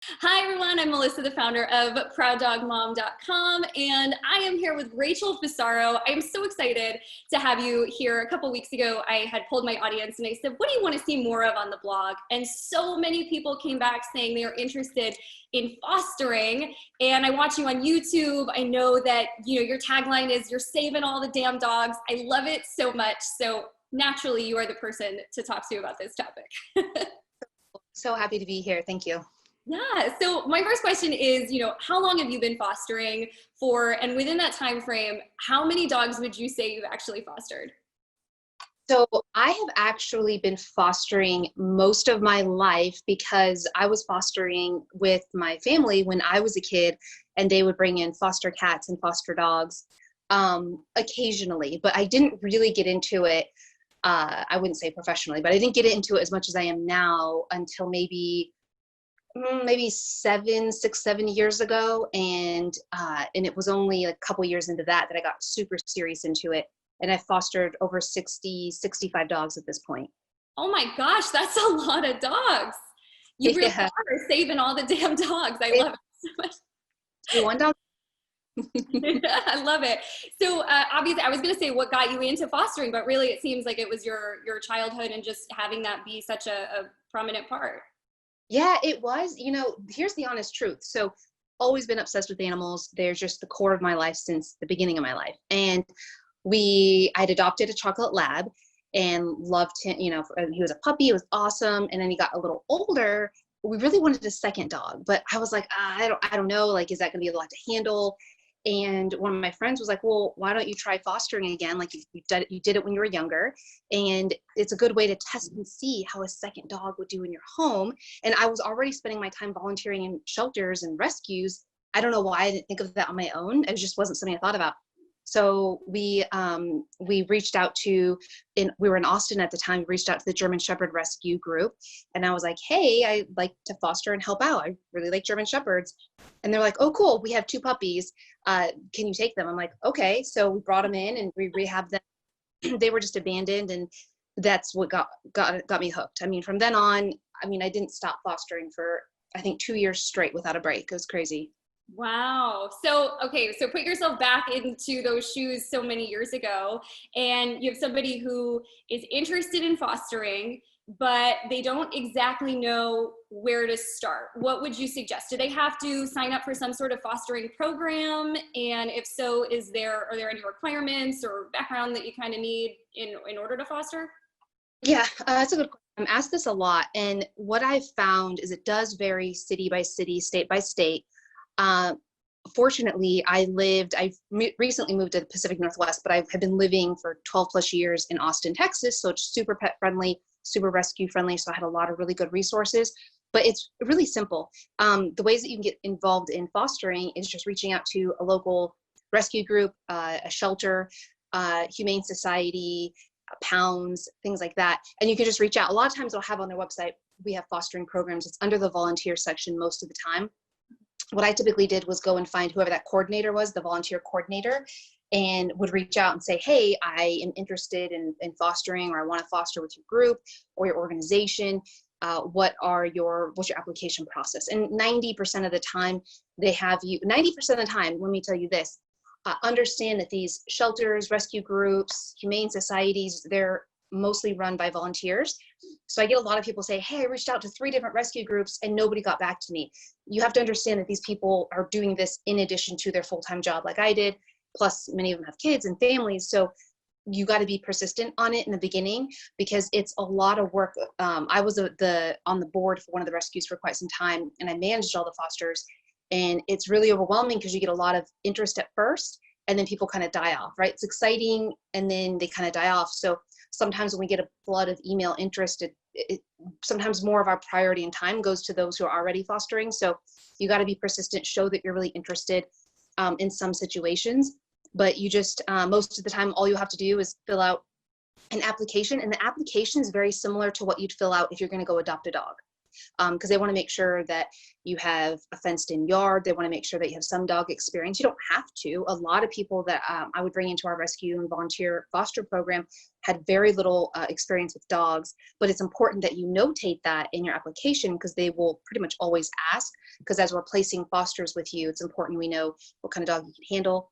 Hi everyone, I'm Melissa, the founder of ProudDogMom.com, and I am here with Rachel Fusaro. I am so excited to have you here. A couple weeks ago, I had polled my audience and I said, what do you want to see more of on the blog? And so many people came back saying they are interested in fostering, and I watch you on YouTube. I know that your tagline is "You're saving all the damn dogs." I love it so much. So naturally, you are the person to talk to about this topic. So happy to be here. Thank you. Yeah. So my first question is, how long have you been fostering for? And within that time frame, how many dogs would you say you've actually fostered? So I have actually been fostering most of my life because I was fostering with my family when I was a kid, and they would bring in foster cats and foster dogs occasionally, but I didn't really get into it. I wouldn't say professionally, but I didn't get into it as much as I am now until maybe 7 years ago, and it was only a couple years into that I got super serious into it, and I fostered over 65 dogs at this point. Oh my gosh, that's a lot of dogs. You really Yeah. are saving all the damn dogs. I love it so much. One dog. I love it. So obviously, I was going to say what got you into fostering, but really, it seems like it was your childhood and just having that be such a prominent part. Yeah, it was. Here's the honest truth. So, always been obsessed with animals. They're just the core of my life since the beginning of my life. And I'd adopted a chocolate lab and loved him. He was a puppy. It was awesome. And then he got a little older. We really wanted a second dog, but I was like, I don't know. Like, is that going to be a lot to handle? And one of my friends was like, well, why don't you try fostering again? Like you did it when you were younger, and it's a good way to test and see how a second dog would do in your home. And I was already spending my time volunteering in shelters and rescues. I don't know why I didn't think of that on my own. It just wasn't something I thought about. So we reached out to, we were in Austin at the time, reached out to the German Shepherd Rescue Group. And I was like, hey, I'd like to foster and help out. I really like German Shepherds. And they're like, oh, cool. We have 2 puppies. Can you take them? I'm like, okay. So we brought them in and we rehabbed them. They were just abandoned. And that's what got me hooked. I mean, from then on, I didn't stop fostering for, I think, 2 years straight without a break. It was crazy. Wow. So, okay. So put yourself back into those shoes so many years ago, and you have somebody who is interested in fostering, but they don't exactly know where to start. What would you suggest? Do they have to sign up for some sort of fostering program? And if so, are there any requirements or background that you kind of need in order to foster? Yeah, that's a good question. I'm asked this a lot. And what I've found is it does vary city by city, state by state. Uh, Fortunately, I've recently moved to the Pacific Northwest, but I have been living for 12 plus years in Austin, Texas. So it's super pet friendly, super rescue friendly. So I had a lot of really good resources, but it's really simple. The ways that you can get involved in fostering is just reaching out to a local rescue group, a shelter, humane society, pounds, things like that. And you can just reach out. A lot of times they'll have on their website, we have fostering programs. It's under the volunteer section most of the time. What I typically did was go and find whoever that coordinator was, the volunteer coordinator, and would reach out and say, hey, I am interested in fostering, or I want to foster with your group or your organization. What's your application process? And 90% of the time they have you, 90% of the time, let me tell you this, understand that these shelters, rescue groups, humane societies, they're mostly run by volunteers. So I get a lot of people say, hey, I reached out to 3 different rescue groups and nobody got back to me. You have to understand that these people are doing this in addition to their full-time job like I did, plus many of them have kids and families. So you got to be persistent on it in the beginning because it's a lot of work. I was on the board for one of the rescues for quite some time, and I managed all the fosters, and it's really overwhelming because you get a lot of interest at first and then people kind of die off, right? It's exciting and then they kind of die off. So sometimes when we get a flood of email interest, sometimes more of our priority and time goes to those who are already fostering. So you got to be persistent, show that you're really interested in some situations, but you just, most of the time, all you have to do is fill out an application, and the application is very similar to what you'd fill out if you're going to go adopt a dog. because they want to make sure that you have a fenced in yard. They want to make sure that you have some dog experience. You don't have to. A lot of people that I would bring into our rescue and volunteer foster program had very little experience with dogs, but it's important that you notate that in your application because they will pretty much always ask, because as we're placing fosters with you, it's important we know what kind of dog you can handle.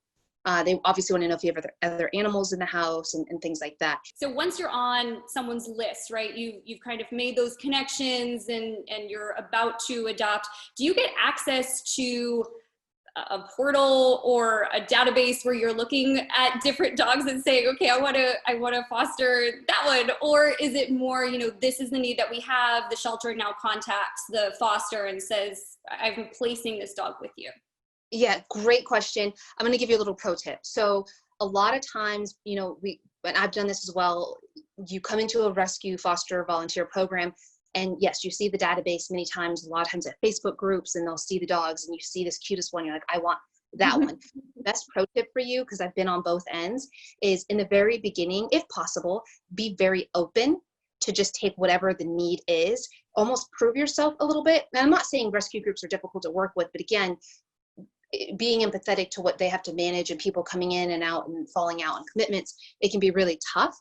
They obviously want to know if you have other animals in the house and things like that. So once you're on someone's list, right, you've kind of made those connections and you're about to adopt, do you get access to a portal or a database where you're looking at different dogs and saying, okay, I want to foster that one? Or is it more, this is the need that we have, the shelter now contacts the foster and says, I'm placing this dog with you? Yeah, great question. I'm going to give you a little pro tip. So a lot of times, and I've done this as well, you come into a rescue foster volunteer program and yes, you see the database many times, a lot of times at Facebook groups, and they'll see the dogs and you see this cutest one. You're like, I want that one. Best pro tip for you, because I've been on both ends, is in the very beginning, if possible, be very open to just take whatever the need is, almost prove yourself a little bit. And I'm not saying rescue groups are difficult to work with, but again, being empathetic to what they have to manage and people coming in and out and falling out on commitments, it can be really tough.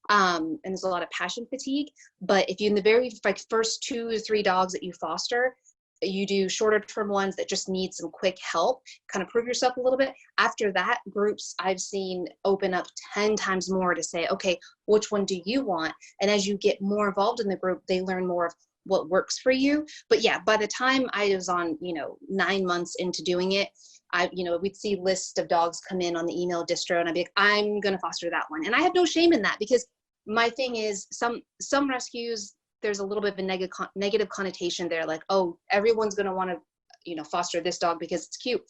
And there's a lot of passion fatigue. But if you, in the very first 2 to 3 dogs that you foster, you do shorter term ones that just need some quick help, kind of prove yourself a little bit. After that, groups I've seen open up 10 times more to say, okay, which one do you want? And as you get more involved in the group, they learn more of what works for you. But yeah, by the time I was on, 9 months into doing it, we'd see lists of dogs come in on the email distro and I'd be like, I'm going to foster that one. And I have no shame in that, because my thing is some rescues, there's a little bit of a negative connotation there. Like, oh, everyone's going to want to, foster this dog because it's cute.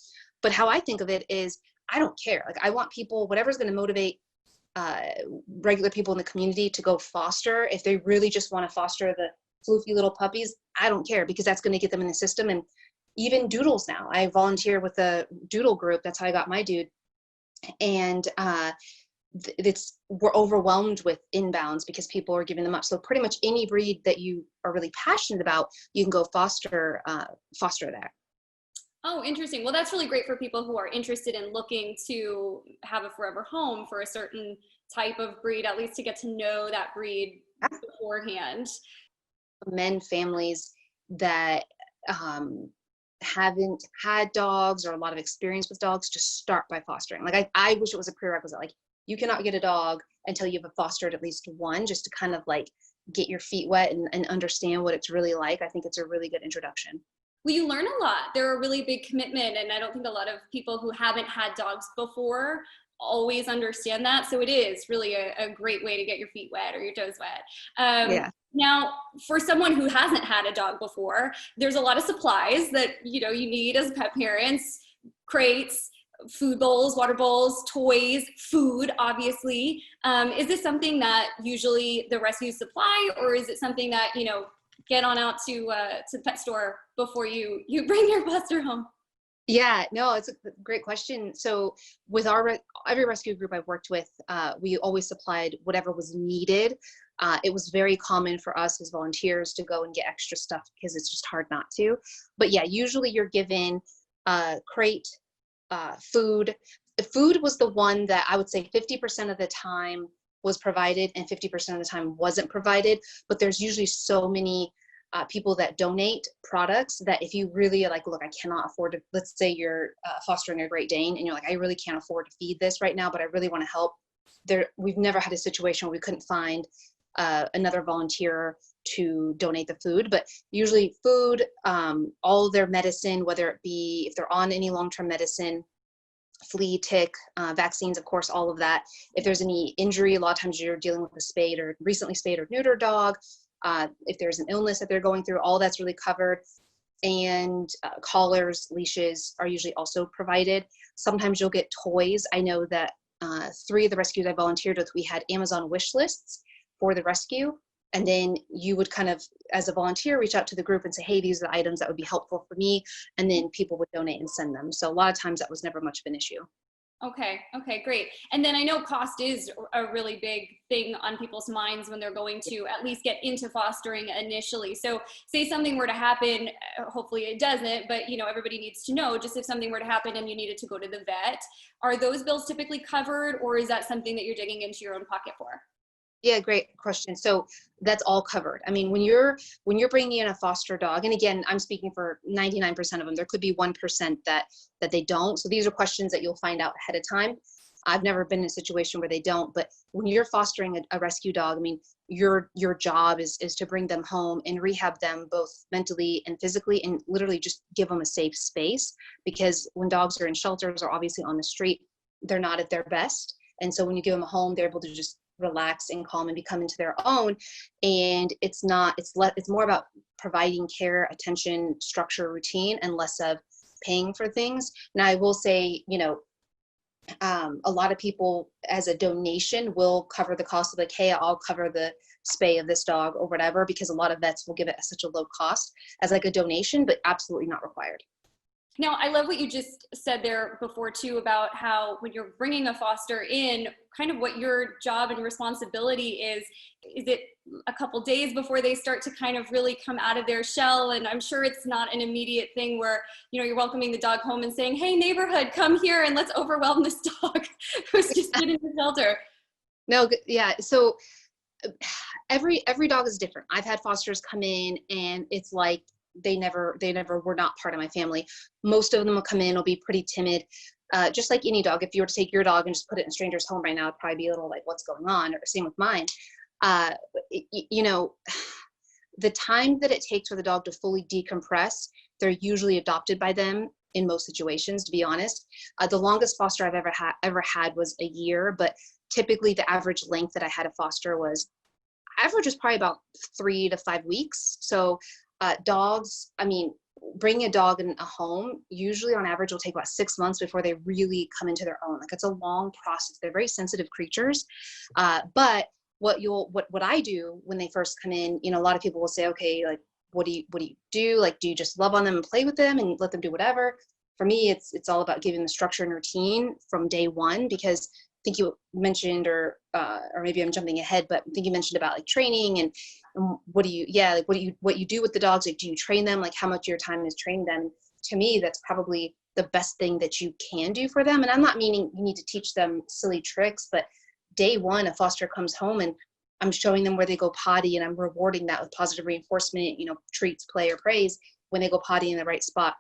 But how I think of it is, I don't care. Like, I want people, whatever's going to motivate regular people in the community to go foster. If they really just want to foster the floofy little puppies, I don't care, because that's going to get them in the system. And even doodles now, I volunteer with a doodle group. That's how I got my dude. And we're overwhelmed with inbounds because people are giving them up. So pretty much any breed that you are really passionate about, you can go foster there. Oh, interesting. Well, that's really great for people who are interested in looking to have a forever home for a certain type of breed, at least to get to know that breed beforehand. Families that haven't had dogs or a lot of experience with dogs, just start by fostering. Like, I wish it was a prerequisite. Like, you cannot get a dog until you've fostered at least one, just to kind of like get your feet wet and understand what it's really like. I think it's a really good introduction. Well, you learn a lot. They're a really big commitment, and I don't think a lot of people who haven't had dogs before always understand that. So it is really a great way to get your feet wet or your toes wet. Yeah. Now, for someone who hasn't had a dog before, there's a lot of supplies that you need as pet parents: crates, food bowls, water bowls, toys, food, obviously. Is this something that usually the rescue supply, or is it something that get on out to the pet store before you bring your foster home? Yeah, no, it's a great question. So with every rescue group I've worked with, we always supplied whatever was needed. It was very common for us as volunteers to go and get extra stuff because it's just hard not to. But yeah, usually you're given crate, food. Food was the one that I would say 50% of the time was provided and 50% of the time wasn't provided. But there's usually so many people that donate products that if you really like, look, I cannot afford to, let's say you're fostering a Great Dane and you're like, I really can't afford to feed this right now, but I really want to help. We've never had a situation where we couldn't find another volunteer to donate the food, but usually food, all their medicine, whether it be if they're on any long-term medicine, flea, tick, vaccines, of course, all of that. If there's any injury, a lot of times you're dealing with a spayed or recently spayed or neutered dog. If there's an illness that they're going through, all that's really covered. And collars, leashes are usually also provided. Sometimes you'll get toys. I know that 3 of the rescues I volunteered with, we had Amazon wish lists for the rescue. And then you would kind of, as a volunteer, reach out to the group and say, hey, these are the items that would be helpful for me. And then people would donate and send them. So a lot of times that was never much of an issue. Okay. Okay, great. And then I know cost is a really big thing on people's minds when they're going to at least get into fostering initially. So say something were to happen, hopefully it doesn't, but you know, everybody needs to know, just if something were to happen and you needed to go to the vet, are those bills typically covered, or is that something that you're digging into your own pocket for? Yeah, great question. So that's all covered. I mean, when you're bringing in a foster dog, and again, I'm speaking for 99% of them. There could be 1% that they don't. So these are questions that you'll find out ahead of time. I've never been in a situation where they don't, but when you're fostering a rescue dog, I mean, your job is to bring them home and rehab them both mentally and physically, and literally just give them a safe space. Because when dogs are in shelters or obviously on the street, they're not at their best. And so when you give them a home, they're able to just relax and calm and become into their own. And it's more about providing care, attention, structure, routine, and less of paying for things. Now I will say, you know, a lot of people as a donation will cover the cost of, like, hey, I'll cover the spay of this dog or whatever, because a lot of vets will give it at such a low cost as like a donation, but absolutely not required. Now, I love what you just said there before too, about how when you're bringing a foster in, kind of what your job and responsibility is. Is it a couple days before they start to kind of really come out of their shell? And I'm sure it's not an immediate thing where, you know, you're welcoming the dog home and saying, hey, neighborhood, come here and let's overwhelm this dog who's just been in the shelter. No, yeah. So every dog is different. I've had fosters come in and it's like they never were not part of my family. Most of them will come in, will be pretty timid. Just like any dog, if you were to take your dog and just put it in a stranger's home right now, it'd probably be a little like, what's going on? Or same with mine. Uh, you know, the time that it takes for the dog to fully decompress, they're usually adopted by them in most situations, to be honest. The longest foster I've ever had was a year, but typically the average length that I had a foster was average was probably about 3 to 5 weeks. So dogs, I mean, bringing a dog in a home usually on average will take about 6 months before they really come into their own. Like, it's a long process. They're very sensitive creatures. But what I do when they first come in, you know, a lot of people will say, okay, like, what do you do? Like, do you just love on them and play with them and let them do whatever? For me, it's all about giving the structure and routine from day one, because I think you mentioned, or maybe I'm jumping ahead, but I think you mentioned about like training and what do you do with the dogs? Like, do you train them? Like, how much of your time is training them? To me, that's probably the best thing that you can do for them. And I'm not meaning you need to teach them silly tricks, but day one, a foster comes home and I'm showing them where they go potty, and I'm rewarding that with positive reinforcement, you know, treats, play, or praise when they go potty in the right spot.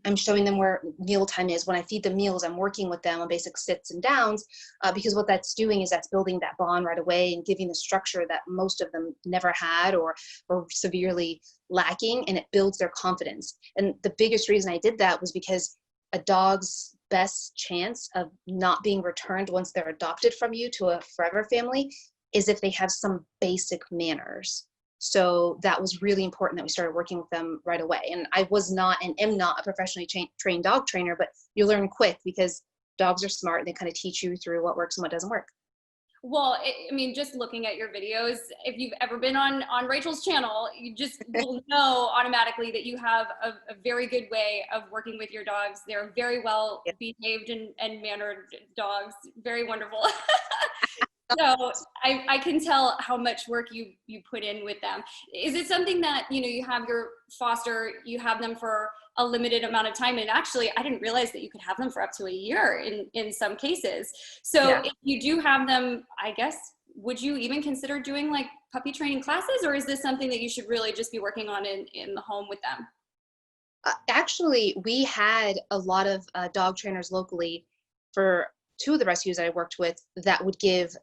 I'm showing them where mealtime is. When I feed them meals, I'm working with them on basic sits and downs, because what that's doing is that's building that bond right away and giving the structure that most of them never had or severely lacking, and it builds their confidence. And the biggest reason I did that was because a dog's best chance of not being returned once they're adopted from you to a forever family is if they have some basic manners. So that was really important that we started working with them right away. And I was not and am not a professionally trained dog trainer, but you learn quick because dogs are smart and they kind of teach you through what works and what doesn't work. Well, I mean, just looking at your videos, if you've ever been on Rachel's channel, you just will know automatically that you have a very good way of working with your dogs. They're very well Yeah. behaved and mannered dogs, very wonderful. So I can tell how much work you put in with them. Is it something that, you know, you have your foster, you have them for a limited amount of time? And actually, I didn't realize that you could have them for up to a year in some cases. So Yeah. if you do have them, I guess, would you even consider doing like puppy training classes, or is this something that you should really just be working on in the home with them? Actually, we had a lot of dog trainers locally for two of the rescues that I worked with that would give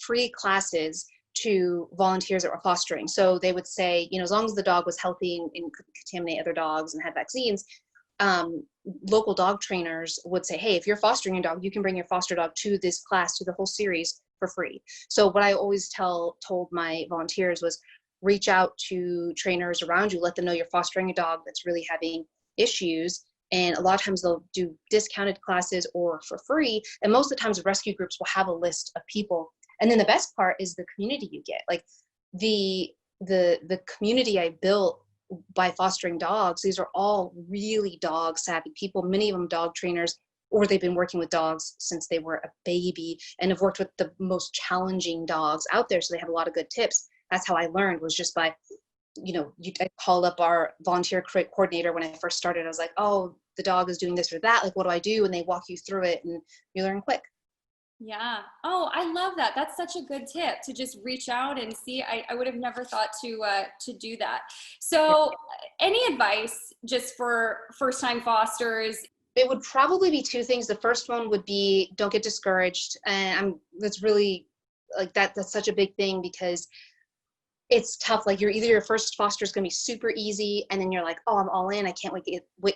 free classes to volunteers that were fostering. So they would say, you know, as long as the dog was healthy and could contaminate other dogs and had vaccines, um, local dog trainers would say, hey, if you're fostering your dog, you can bring your foster dog to this class, to the whole series for free. So what I always told my volunteers was, reach out to trainers around you, let them know you're fostering a dog that's really having issues. And a lot of times they'll do discounted classes or for free. And most of the times rescue groups will have a list of people. And then the best part is the community you get. Like the community I built by fostering dogs, these are all really dog savvy people, many of them dog trainers, or they've been working with dogs since they were a baby and have worked with the most challenging dogs out there. So they have a lot of good tips. That's how I learned, was just by, I called up our volunteer coordinator when I first started. I was like, oh, the dog is doing this or that. Like, what do I do? And they walk you through it and you learn quick. Yeah. Oh, I love that. That's such a good tip, to just reach out and see. I would have never thought to do that. So any advice just for first time fosters? It would probably be two things. The first one would be, don't get discouraged. And that's really like that's such a big thing, because it's tough. Like, your first foster is going to be super easy, and then you're like, oh, I'm all in. I can't wait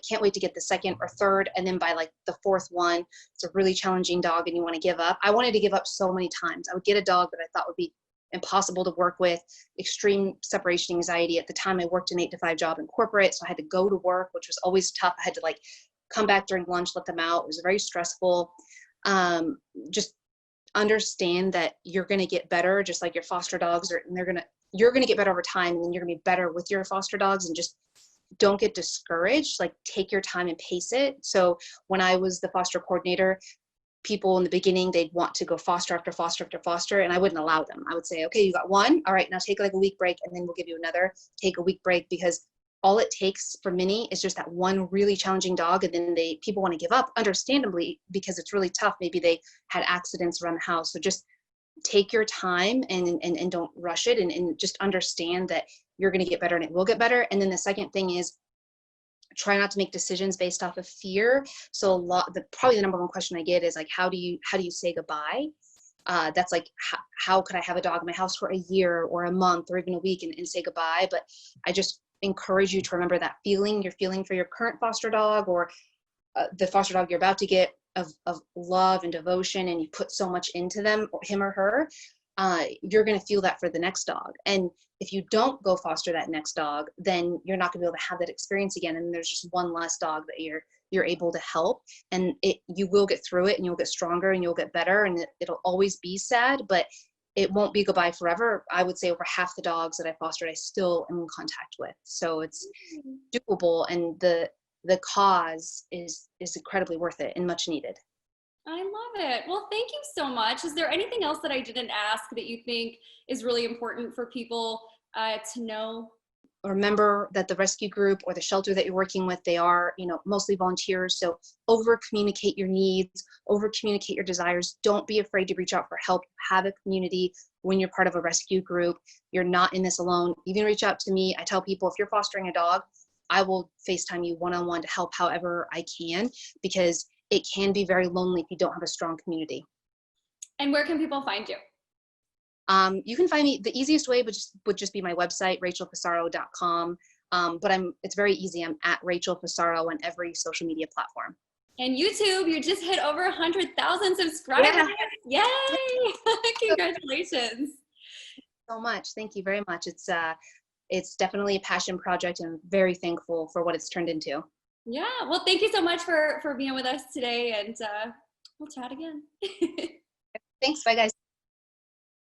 to get the second or third. And then by like the fourth one, it's a really challenging dog and you want to give up. I wanted to give up so many times. I would get a dog that I thought would be impossible to work with, extreme separation anxiety. At the time, I worked an 8-to-5 job in corporate, so I had to go to work, which was always tough. I had to like come back during lunch, let them out. It was very stressful. Just understand that you're going to get better, just like your foster dogs are, and you're going to get better over time, and then you're going to be better with your foster dogs. And just don't get discouraged. Like, take your time and pace it. So when I was the foster coordinator, people in the beginning, they'd want to go foster after foster after foster, and I wouldn't allow them. I would say, okay, you got one. All right, now take like a week break, and then we'll give you another. Take a week break, because all it takes for many is just that one really challenging dog, and then people want to give up, understandably, because it's really tough. Maybe they had accidents around the house. So just take your time and don't rush it, and just understand that you're going to get better and it will get better. And then the second thing is, try not to make decisions based off of fear. So probably the number one question I get is like, how do you say goodbye? That's like, how could I have a dog in my house for a year or a month or even a week and say goodbye? But I just encourage you to remember that feeling you're feeling for your current foster dog, or the foster dog you're about to get, of love and devotion, and you put so much into them, or him or her. You're going to feel that for the next dog. And if you don't go foster that next dog, then you're not going to be able to have that experience again. And there's just one less dog that you're able to help, and you will get through it, and you'll get stronger, and you'll get better. And it'll always be sad, but it won't be goodbye forever. I would say over half the dogs that I fostered, I still am in contact with. So it's doable, and the cause is incredibly worth it and much needed. I love it. Well, thank you so much. Is there anything else that I didn't ask that you think is really important for people to know? Remember that the rescue group or the shelter that you're working with, they are, mostly volunteers. So over communicate your needs, over communicate your desires. Don't be afraid to reach out for help. Have a community when you're part of a rescue group. You're not in this alone. Even reach out to me. I tell people, if you're fostering a dog, I will FaceTime you one-on-one to help however I can, because it can be very lonely if you don't have a strong community. And where can people find you? You can find me, the easiest way would just be my website, rachelfusaro.com. But it's very easy. I'm at Rachel Fusaro on every social media platform. And YouTube, you just hit over 100,000 subscribers. Yeah. Yay! Congratulations. Thank you so much. Thank you very much. It's definitely a passion project, and I'm very thankful for what it's turned into. Yeah. Well, thank you so much for being with us today, and we'll chat again. Thanks. Bye, guys.